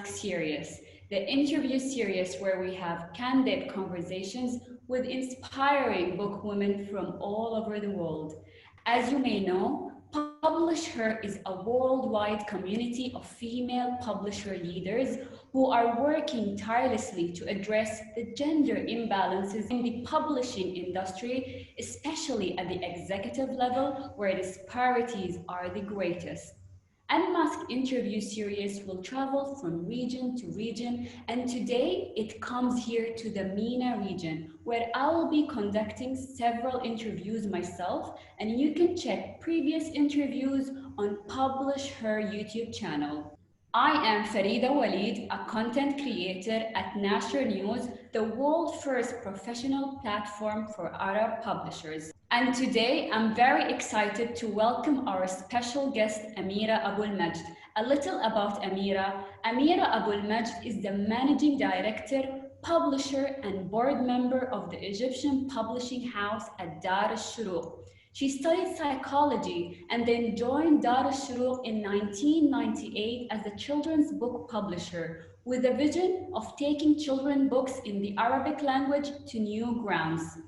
series, the interview series where we have candid conversations with inspiring book women from all over the world. As you may know, PublisHer is a worldwide community of female publisher leaders who are working tirelessly to address the gender imbalances in the publishing industry, especially at the executive level where disparities are the greatest. Unmasked interview series will travel from region to region, and today it comes here to the MENA region, where I will be conducting several interviews myself, and you can check previous interviews on Publish Her YouTube channel. I am Farida Walid, a content creator at Nasher News, the world's first professional platform for Arab publishers. And today, I'm very excited to welcome our special guest, Amira Aboul Magd. A little about Amira. Amira Aboul Magd is the managing director, publisher, and board member of the Egyptian publishing house at Dar El Shorouk. She studied psychology and then joined Dar El Shorouk in 1998 as a children's book publisher with a vision of taking children's books in the Arabic language to new grounds.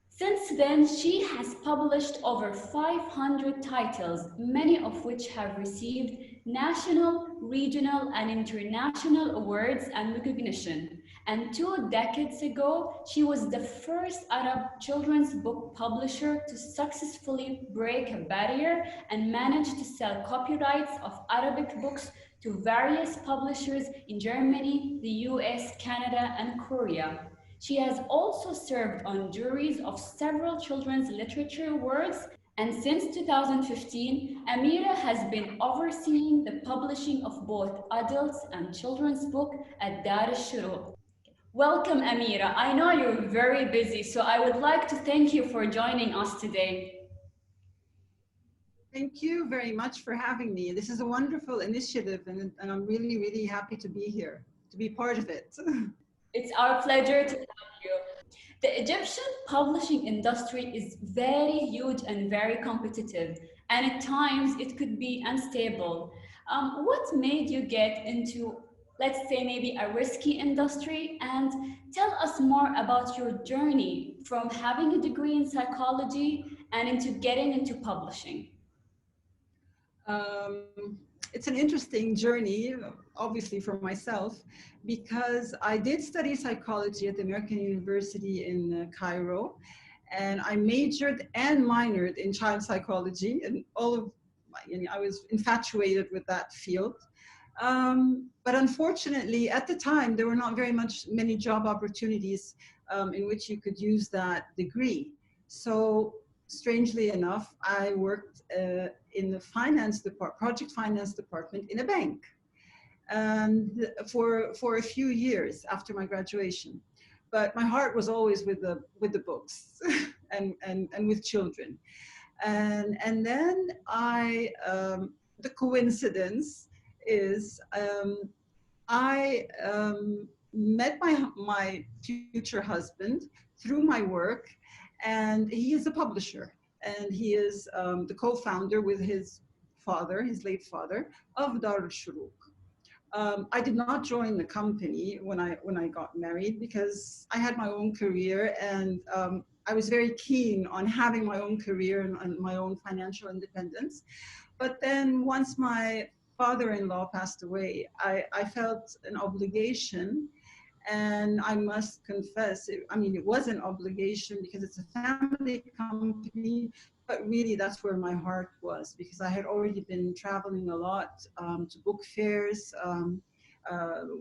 Since then, she has published over 500 titles, many of which have received national, regional, and international awards and recognition. And 2 decades ago, she was the first Arab children's book publisher to successfully break a barrier and manage to sell copyrights of Arabic books to various publishers in Germany, the US, Canada, and Korea. She has also served on juries of several children's literature awards, and since 2015, Amira has been overseeing the publishing of both adults and children's books at Dar El Shorouk. Welcome, Amira. I know you're very busy, so I would like to thank you for joining us today. Thank you very much for having me. This is a wonderful initiative, and I'm really, really happy to be here, to be part of it. It's our pleasure to have you. The Egyptian publishing industry is very huge and very competitive, and at times it could be unstable. What made you get into, let's say, maybe a risky industry? And tell us more about your journey from having a degree in psychology and into getting into publishing. It's an interesting journey, obviously for myself, because I did study psychology at the American University in Cairo, and I majored and minored in child psychology, and I was infatuated with that field. But unfortunately, at the time, there were not many job opportunities in which you could use that degree. So strangely enough, I worked in the project finance department in a bank, and for a few years after my graduation. But my heart was always with the books and with children. And then the coincidence is I met my future husband through my work, and he is a publisher, and he is the co-founder with his late father, of Dar El Shorouk. I did not join the company when I got married because I had my own career, and I was very keen on having my own career and my own financial independence. But then once my father-in-law passed away, I felt an obligation. And I must confess, it was an obligation because it's a family company, but really that's where my heart was, because I had already been traveling a lot to book fairs,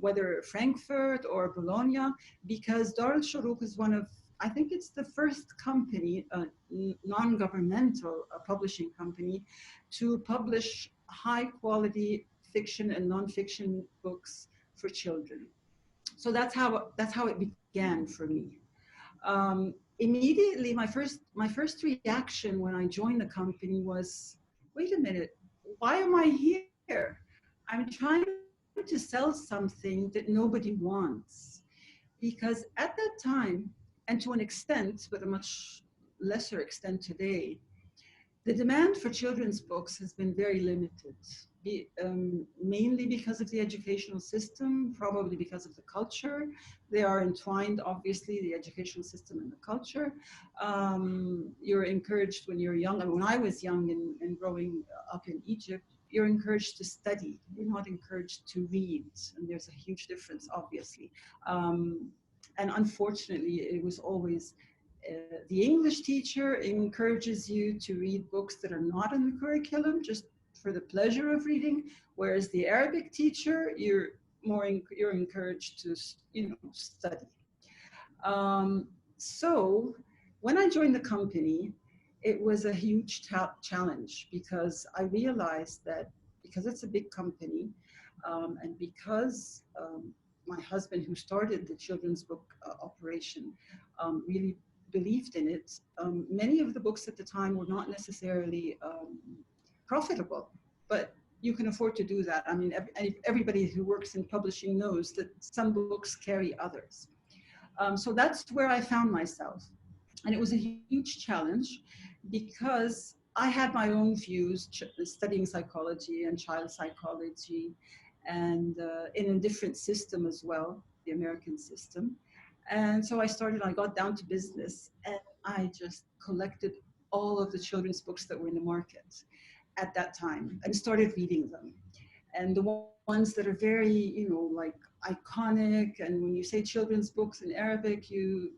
whether Frankfurt or Bologna, because Dar El Shorouk is I think it's the first company, non-governmental publishing company, to publish high quality fiction and non-fiction books for children. So that's how it began for me. Immediately, my first reaction when I joined the company was, wait a minute, why am I here? I'm trying to sell something that nobody wants. Because at that time, and to an extent, but a much lesser extent today, the demand for children's books has been very limited. mainly because of the educational system, probably because of the culture. They are entwined, obviously, the educational system and the culture. You're encouraged when you're young. I mean, when I was young and growing up in Egypt, you're encouraged to study. You're not encouraged to read. And there's a huge difference, obviously. And unfortunately, it was always the English teacher encourages you to read books that are not in the curriculum, just for the pleasure of reading, whereas the Arabic teacher, you're encouraged to, you know, study. So when I joined the company, it was a huge challenge because I realized that because it's a big company, and because my husband, who started the children's book operation, really believed in it, many of the books at the time were not necessarily profitable, but you can afford to do that. I mean, everybody who works in publishing knows that some books carry others. So that's where I found myself. And it was a huge challenge because I had my own views, studying psychology and child psychology, and in a different system as well, the American system. And so I got down to business, and I just collected all of the children's books that were in the market at that time and started reading them. And the ones that are very, you know, like iconic, and when you say children's books in Arabic, you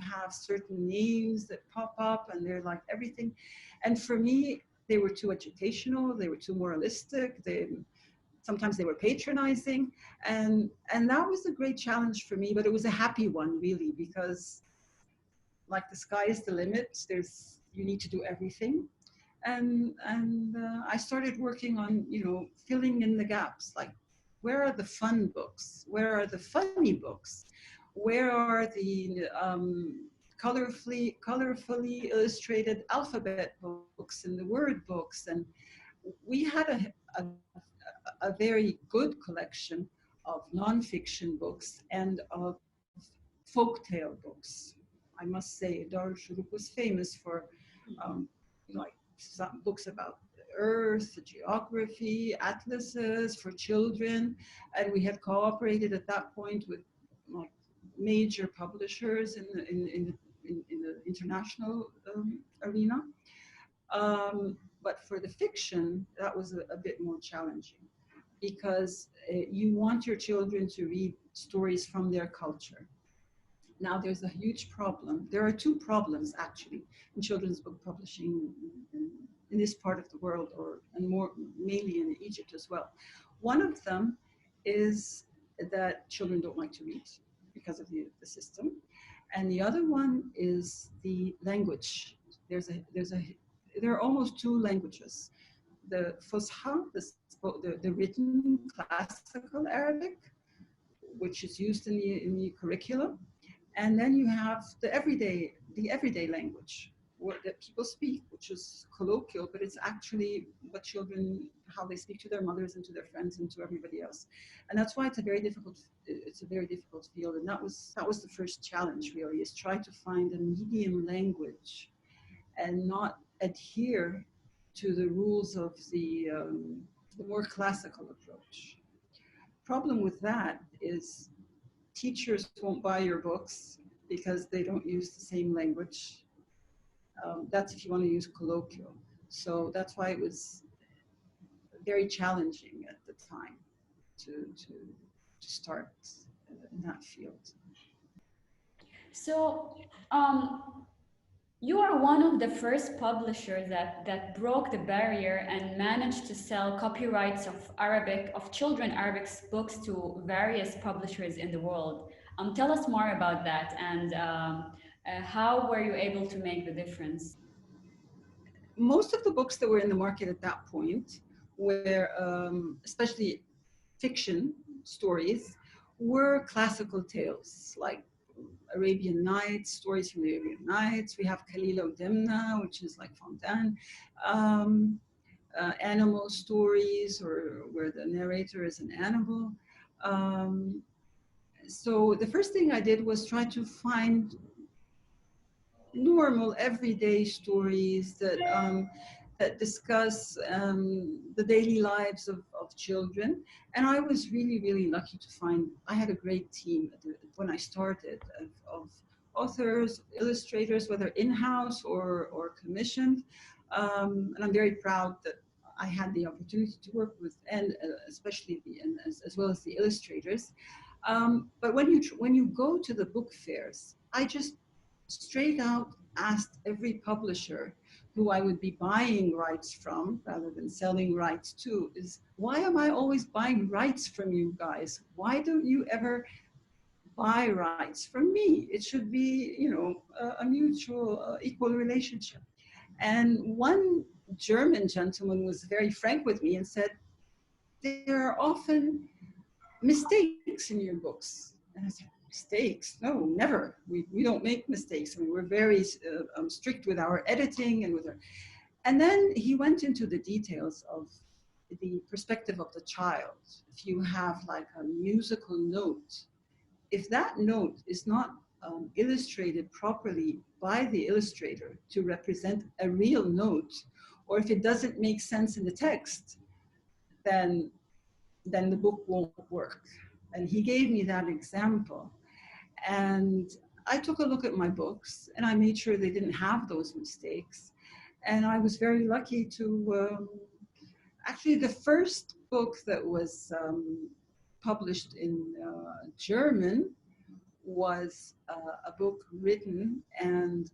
have certain names that pop up and they're like everything. And for me, they were too educational, they were too moralistic, sometimes they were patronizing, and that was a great challenge for me, but it was a happy one, really, because like the sky is the limit. You need to do everything. And I started working on, you know, filling in the gaps, like where are the fun books, where are the funny books, where are the colorfully illustrated alphabet books and the word books. And we had a very good collection of nonfiction books and of folktale books. I must say, Dar El Shorouk was famous for like some books about the earth, geography, atlases for children. And we had cooperated at that point with like major publishers in the international arena. But for the fiction, that was a bit more challenging because you want your children to read stories from their culture. Now, there's a huge problem. There are two problems, actually, in children's book publishing in this part of the world, and more mainly in Egypt as well. One of them is that children don't like to read because of the system. And the other one is the language. There are almost two languages. The Fusha, the written classical Arabic, which is used in the curriculum. And then you have the everyday language that people speak, which is colloquial, but it's actually what children, how they speak to their mothers and to their friends and to everybody else. And that's why it's a very difficult field. And that was the first challenge, really, is try to find a medium language and not adhere to the rules of the more classical approach. Problem with that is teachers won't buy your books because they don't use the same language. That's if you want to use colloquial. So that's why it was very challenging at the time to start in that field. So, you are one of the first publishers that broke the barrier and managed to sell copyrights of children Arabic books to various publishers in the world. Tell us more about that, and how were you able to make the difference? Most of the books that were in the market at that point were, especially fiction stories, were classical tales like Arabian Nights, stories from the Arabian Nights. We have Khalila Demna, which is like Fontaine. Animal stories, or where the narrator is an animal. So the first thing I did was try to find normal, everyday stories that that discuss the daily lives of children. And I was really, really lucky to find, I had a great team when I started of authors, illustrators, whether in-house or commissioned. And I'm very proud that I had the opportunity to work with, and especially and as well as the illustrators. But when you go to the book fairs, I just straight out asked every publisher who I would be buying rights from rather than selling rights to, is why am I always buying rights from you guys? Why don't you ever buy rights from me? It should be, you know, a mutual, equal relationship. And one German gentleman was very frank with me and said, there are often mistakes in your books. And I said, mistakes? No, never. We don't make mistakes. I mean, we're very strict with our editing and with our. And then he went into the details of the perspective of the child. If you have like a musical note, if that note is not illustrated properly by the illustrator to represent a real note, or if it doesn't make sense in the text, then the book won't work. And he gave me that example. And I took a look at my books and I made sure they didn't have those mistakes. And I was very lucky to, actually the first book that was published in German was a book written and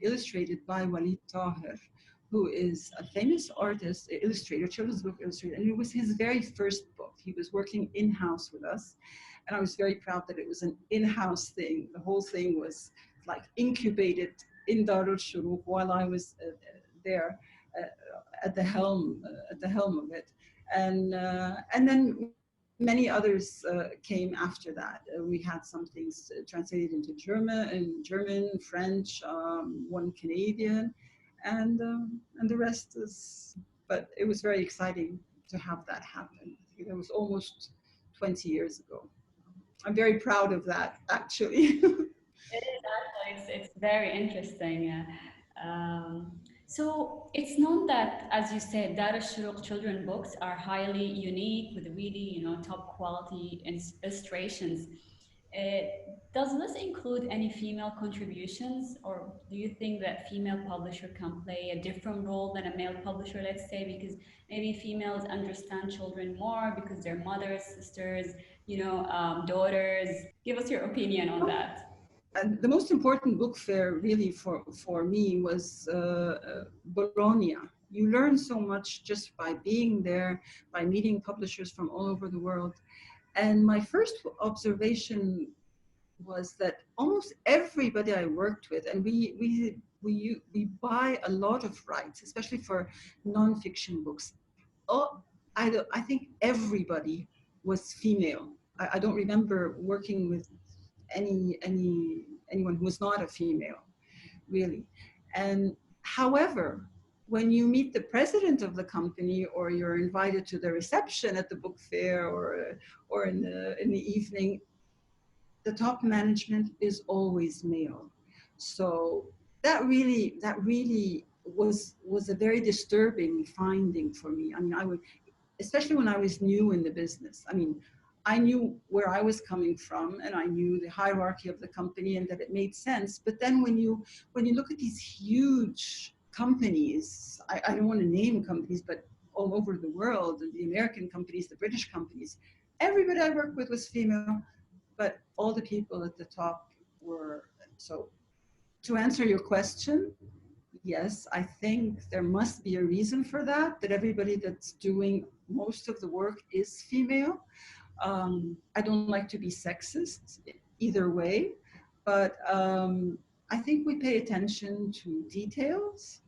illustrated by Walid Taher, who is a famous artist, illustrator, children's book illustrator, and it was his very first book. He was working in-house with us, and I was very proud that it was an in-house thing. The whole thing was like incubated in Dar El Shorouk while I was there at the helm of it, and then many others came after that. We had some things translated into German, French, one Canadian, and the rest is. But it was very exciting to have that happen. It was almost 20 years ago. I'm very proud of that, actually. It is actually, it's very interesting. So it's known that, as you said, Dar El Shorouk children books are highly unique with really, top quality illustrations. Uh, does this include any female contributions, or do you think that female publisher can play a different role than a male publisher, let's say, because maybe females understand children more because they're mothers, sisters, daughters? Give us your opinion on that. And the most important book fair really for me was Bologna. You learn so much just by being there, by meeting publishers from all over the world. And my first observation was that almost everybody I worked with, and we buy a lot of rights, especially for nonfiction books. Oh, I think everybody was female. I don't remember working with anyone who was not a female, really. And however, when you meet the president of the company, or you're invited to the reception at the book fair, or in the evening, the top management is always male. So that really was a very disturbing finding for me. I mean, I would, especially when I was new in the business. I mean, I knew where I was coming from, and I knew the hierarchy of the company and that it made sense. But then when you look at these huge companies, I don't want to name companies, but all over the world, the American companies, the British companies, everybody I worked with was female, but all the people at the top were. So to answer your question, yes, I think there must be a reason for that, that everybody that's doing most of the work is female. I don't like to be sexist either way, but I think we pay attention to details.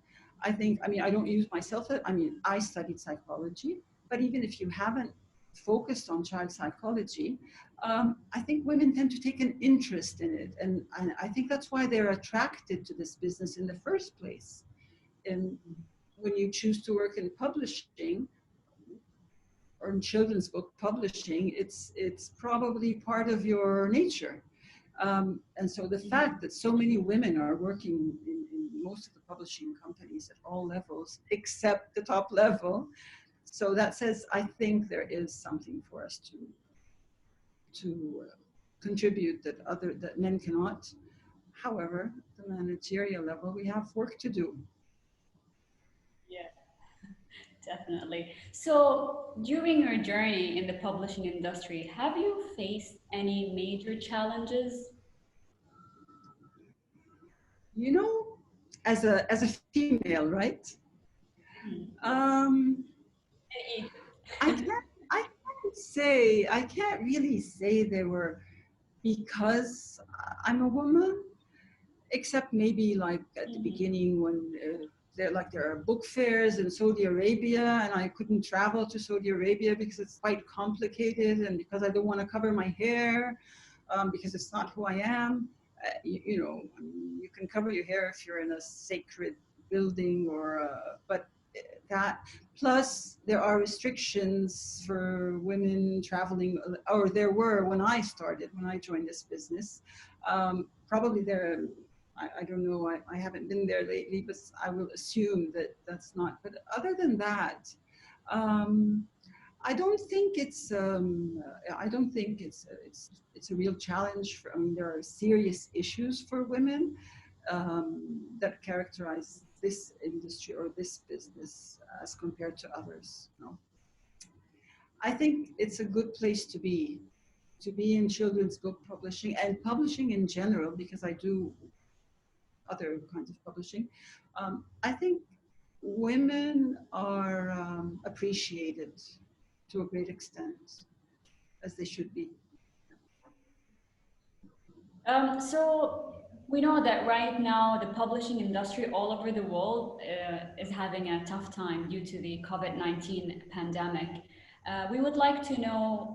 I mean, I don't use myself, I mean, I studied psychology, but even if you haven't focused on child psychology, I think women tend to take an interest in it. And I think that's why they're attracted to this business in the first place. And when you choose to work in publishing or in children's book publishing, it's probably part of your nature. And so the fact that so many women are working in most of the publishing companies at all levels, except the top level, so that says, I think there is something for us to contribute that men cannot. However, at the managerial level, we have work to do. Yeah, definitely. So, during your journey in the publishing industry, have you faced any major challenges? You know, as a female, right? Hmm. Um, In I Egypt. I can't really say they were because I'm a woman, except maybe like at the Mhm. beginning when there are book fairs in Saudi Arabia, and I couldn't travel to Saudi Arabia because it's quite complicated, and because I don't want to cover my hair, because it's not who I am. I mean, you can cover your hair if you're in a sacred building, but that plus there are restrictions for women traveling, or there were when I joined this business. Probably there, I don't know, I haven't been there lately, but I will assume that that's not. But other than that, um, I don't think it's a real challenge. I mean, there are serious issues for women that characterize this industry or this business as compared to others. No, I think it's a good place to be in children's book publishing and publishing in general, because I do other kinds of publishing. I think women are appreciated to a great extent, as they should be. So we know that right now the publishing industry all over the world is having a tough time due to the COVID-19 pandemic. We would like to know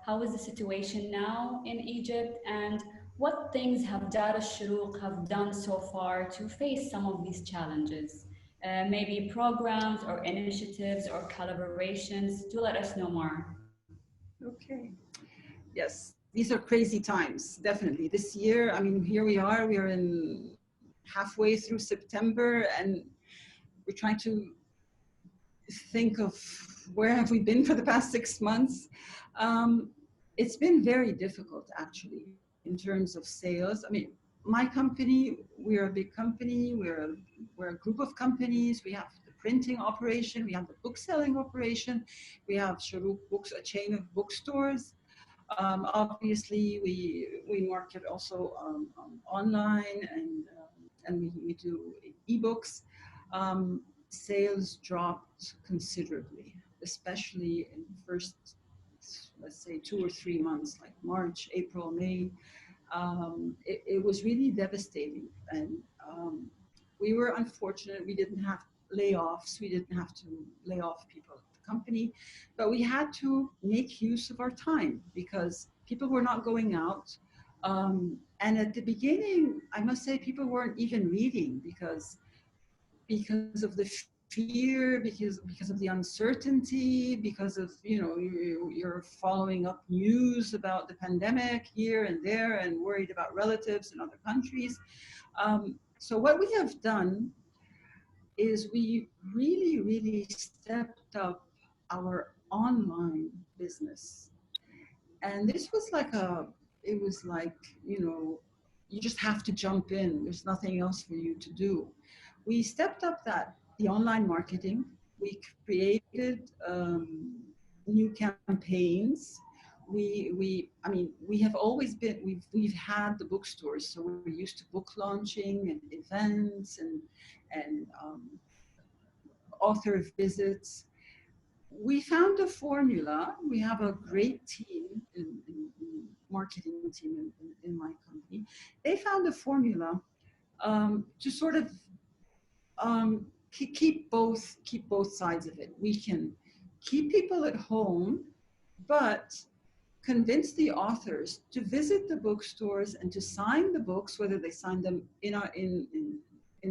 how is the situation now in Egypt, and what things have Dar El Shorouk have done so far to face some of these challenges? Maybe programs or initiatives or collaborations. Do let us know more. Okay. Yes, these are crazy times, definitely. This year, I mean, here we are in halfway through September, and we're trying to think of where have we been for the past 6 months. Um, it's been very difficult, actually, in terms of sales. I mean, my company, we're a big company, we're a group of companies. We have the printing operation, we have the book selling operation, we have Shorouk Books, a chain of bookstores. Obviously, we market also online, and we do ebooks. Sales dropped considerably, especially in the first, let's say, 2 or 3 months, like March, April, May. It was really devastating, and we were unfortunate. We didn't have layoffs. We didn't have to lay off people at the company, but we had to make use of our time because people were not going out. And at the beginning, I must say, people weren't even reading because of the fear, because of the uncertainty, because of, you're following up news about the pandemic here and there and worried about relatives in other countries. So what we have done is we really stepped up our online business. And this was it was like, you know, you just have to jump in. There's nothing else for you to do. We stepped up the online marketing. We created new campaigns. I mean, we have always been, we've had the bookstores, so we're used to book launching and events and author visits. We found a formula. We have a great team in marketing team in my company. They found a formula to sort of keep both sides of it. We can keep people at home, but convince the authors to visit the bookstores and to sign the books, whether they sign them in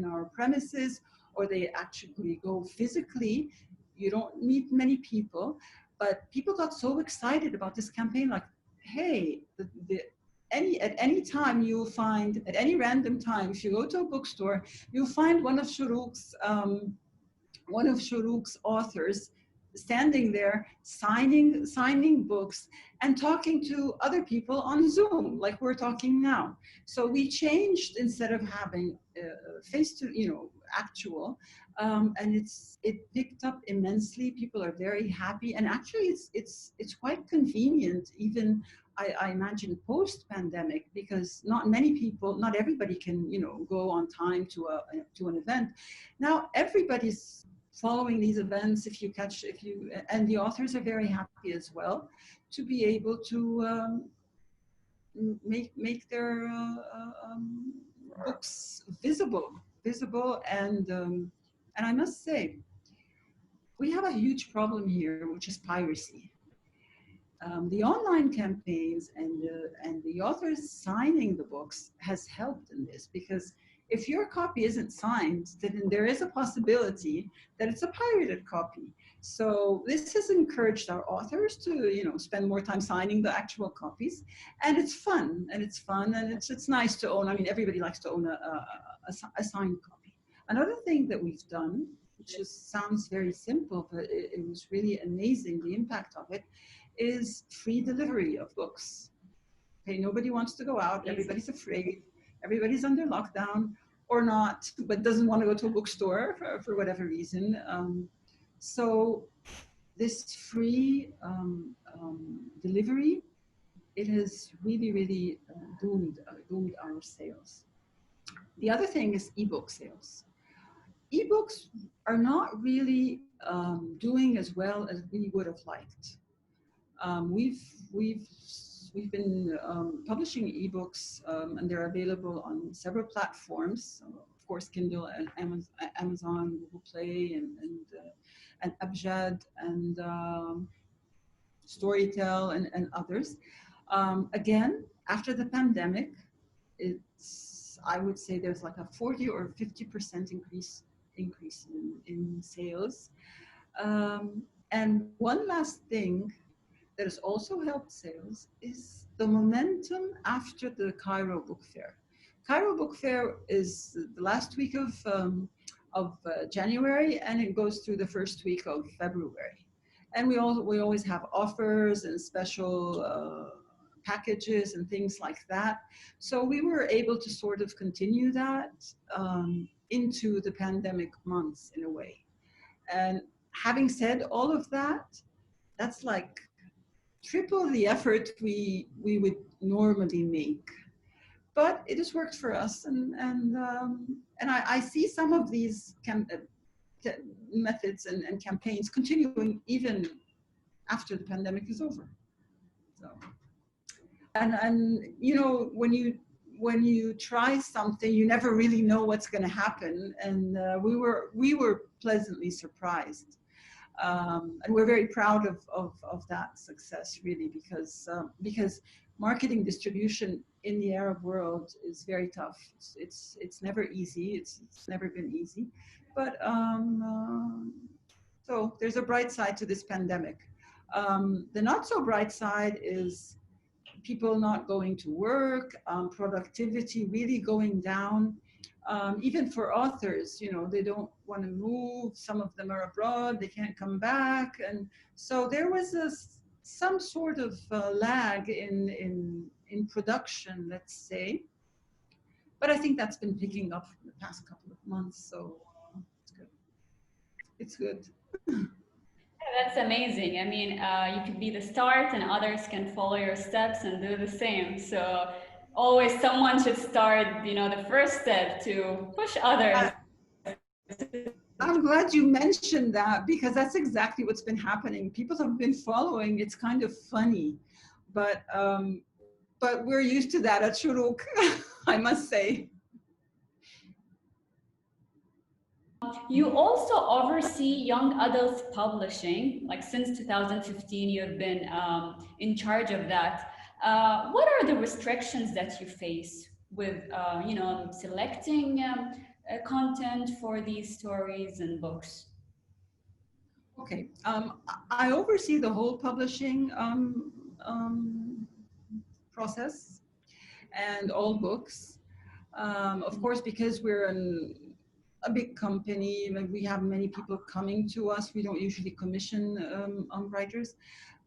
our premises or they actually go physically. You don't need many people, but people got so excited about this campaign, like, hey, at any time you'll find, at any random time, if you go to a bookstore, you'll find one of Shorouk's authors standing there signing books and talking to other people on Zoom like we're talking now. So we changed, instead of having face to, actual, and it picked up immensely. People are very happy, and actually it's quite convenient, even I imagine post-pandemic, because not many people, not everybody can, go on time to an event. Now everybody's following these events. And the authors are very happy as well to be able to make their books visible, and I must say, we have a huge problem here, which is piracy. The online campaigns and the authors signing the books has helped in this, because if your copy isn't signed, then there is a possibility that it's a pirated copy. So this has encouraged our authors to, spend more time signing the actual copies, and it's fun, and it's nice to own. I mean, everybody likes to own a signed copy. Another thing that we've done, which sounds very simple, but it was really amazing, the impact of it, is free delivery of books. Okay, nobody wants to go out, everybody's afraid, everybody's under lockdown or not, but doesn't want to go to a bookstore for whatever reason. So this free delivery, it has really boomed our sales. The other thing is ebook sales. Ebooks are not really doing as well as we would have liked. We've been publishing ebooks, and they're available on several platforms. Of course, Kindle and Amazon, Google Play, and Abjad, and Storytel, and others. Again, after the pandemic, I would say there's like a 40 or 50% increase in sales. And one last thing that has also helped sales is the momentum after the Cairo Book Fair. Cairo Book Fair is the last week of January, and it goes through the first week of February. And we always have offers and special packages and things like that. So we were able to sort of continue that into the pandemic months in a way. And having said all of that, that's like triple the effort we would normally make. But it has worked for us, and I see some of these methods and campaigns continuing even after the pandemic is over. So, and when you try something, you never really know what's going to happen, and we were pleasantly surprised. And we're very proud of that success, really, because marketing distribution in the Arab world is very tough. It's never easy. It's never been easy. But so there's a bright side to this pandemic. The not so bright side is people not going to work, productivity really going down. Even for authors, they don't want to move. Some of them are abroad, they can't come back. And so there was some sort of lag in production, let's say. But I think that's been picking up in the past couple of months, so it's good. It's good. That's amazing. I mean, you could be the start and others can follow your steps and do the same. So always someone should start, the first step to push others. I'm glad you mentioned that, because that's exactly what's been happening. People have been following. It's kind of funny, but we're used to that at Shorouk, I must say. You also oversee young adult publishing. Like since 2015, you've been in charge of that. What are the restrictions that you face with, selecting content for these stories and books? Okay, I oversee the whole publishing process. and all books. Of course, because we're a big company, like we have many people coming to us. We don't usually commission writers,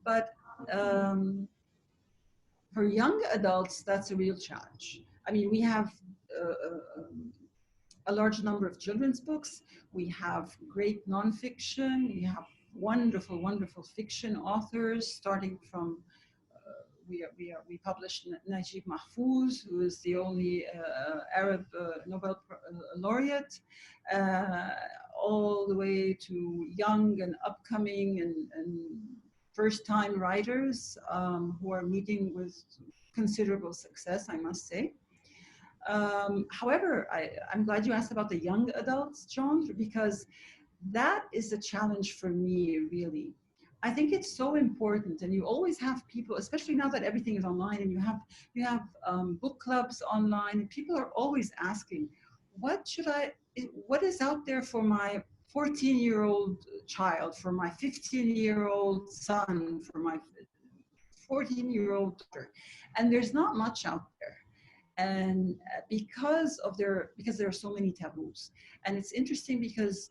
but um, for young adults, that's a real challenge. I mean, we have uh, uh, a large number of children's books. We have great nonfiction. We have wonderful, wonderful fiction authors, starting from we published Najib Mahfouz, who is the only Arab Nobel laureate, uh, all the way to young and upcoming and first-time writers who are meeting with considerable success, I must say. However, I'm glad you asked about the young adults, John, because that is a challenge for me, really. I think it's so important, and you always have people, especially now that everything is online, and you have book clubs online, and people are always asking, what is out there for my 14-year-old child, for my 15-year-old son, for my 14-year-old daughter, and there's not much out there. And because there are so many taboos, and it's interesting because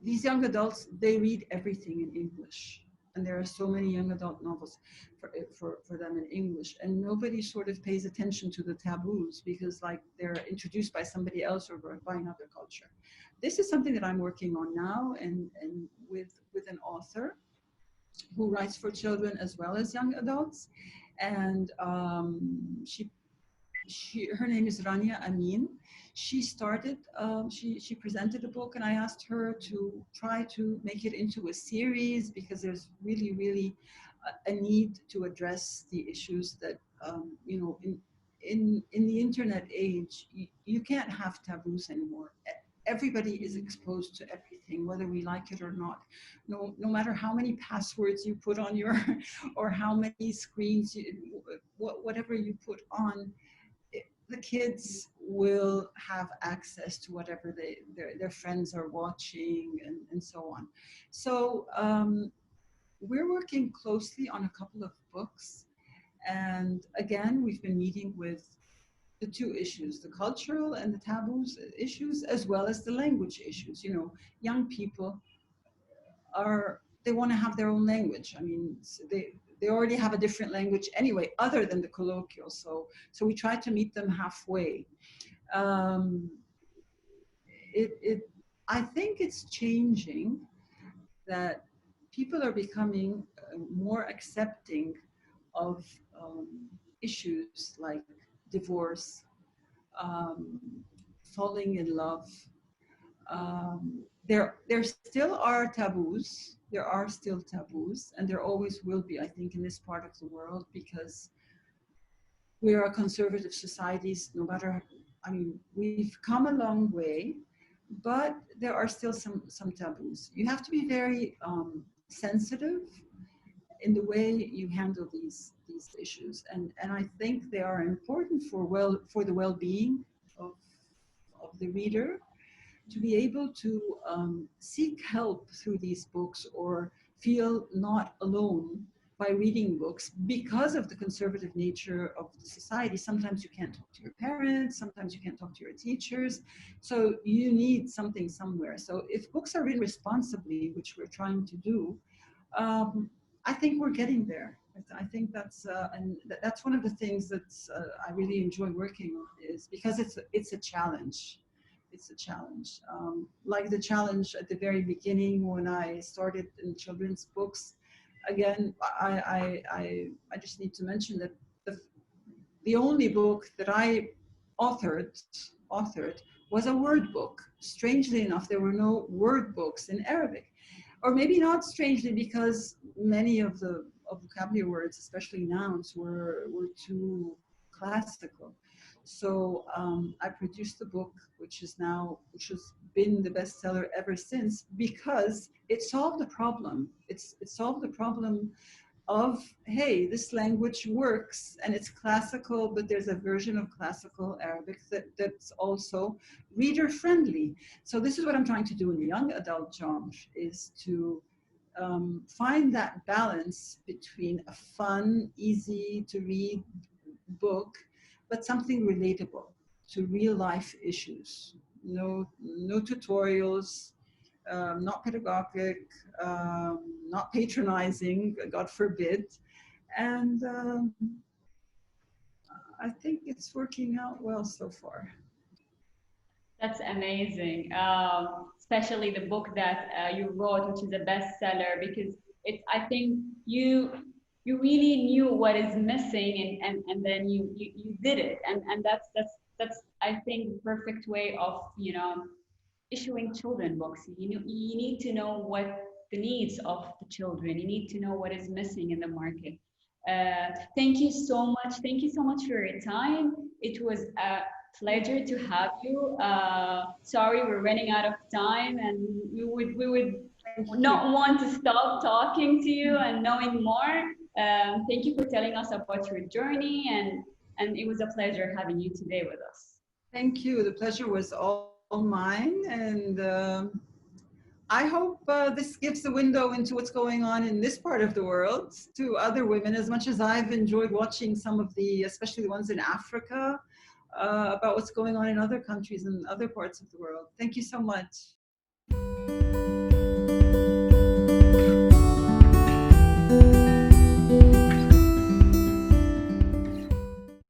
these young adults, they read everything in English, and there are so many young adult novels for them in English, and nobody sort of pays attention to the taboos because like they're introduced by somebody else or by another culture. This is something that I'm working on now, and with an author who writes for children as well as young adults, and her name is Rania Amin. She started, she presented a book, and I asked her to try to make it into a series because there's really, really a need to address the issues that, you know, in the internet age, you can't have taboos anymore. Everybody is exposed to everything, whether we like it or not. No matter how many passwords you put on your, or how many screens, whatever you put on, the kids will have access to whatever their friends are watching, and so on. So we're working closely on a couple of books. And again, we've been meeting with the two issues, the cultural and the taboos issues, as well as the language issues. You know, young people they want to have their own language. I mean, they already have a different language anyway, other than the colloquial. So we try to meet them halfway. Um, I think it's changing, that people are becoming more accepting of issues like divorce, um, falling in love. There still are taboos. There are still taboos, and there always will be, I think, in this part of the world, because we are conservative societies. No matter, I mean, we've come a long way, but there are still some taboos. You have to be very sensitive in the way you handle these issues, and I think they are important for the well-being of the reader, to be able to seek help through these books, or feel not alone by reading books, because of the conservative nature of the society. Sometimes you can't talk to your parents, sometimes you can't talk to your teachers, so you need something somewhere. So if books are written responsibly, which we're trying to do, I think we're getting there. I think that's one of the things that I really enjoy working on, is because it's a challenge. It's a challenge. Like the challenge at the very beginning when I started in children's books. Again, I just need to mention that the only book that I authored was a word book. Strangely enough, there were no word books in Arabic. Or maybe not strangely, because many of the vocabulary words, especially nouns, were too classical. So I produced the book, which has been the bestseller ever since, because it solved the problem. It solved the problem of, hey, this language works and it's classical, but there's a version of classical Arabic that's also reader friendly. So this is what I'm trying to do in the young adult genre, is to find that balance between a fun, easy to read book, but something relatable to real life issues. No tutorials, not pedagogic, not patronizing, God forbid. And I think it's working out well so far. That's amazing. Especially the book that you wrote, which is a bestseller, because it's, I think you really knew what is missing, and then you did it. And that's I think the perfect way of, issuing children books. You need to know what the needs of the children. You need to know what is missing in the market. Thank you so much. Thank you so much for your time. It was a pleasure to have you. Sorry, we're running out of time, and we would Thank you. not want to stop talking to you and knowing more. Thank you for telling us about your journey, and it was a pleasure having you today with us. Thank you. The pleasure was all mine. And I hope this gives a window into what's going on in this part of the world to other women, as much as I've enjoyed watching some of the, especially the ones in Africa, about what's going on in other countries and other parts of the world. Thank you so much.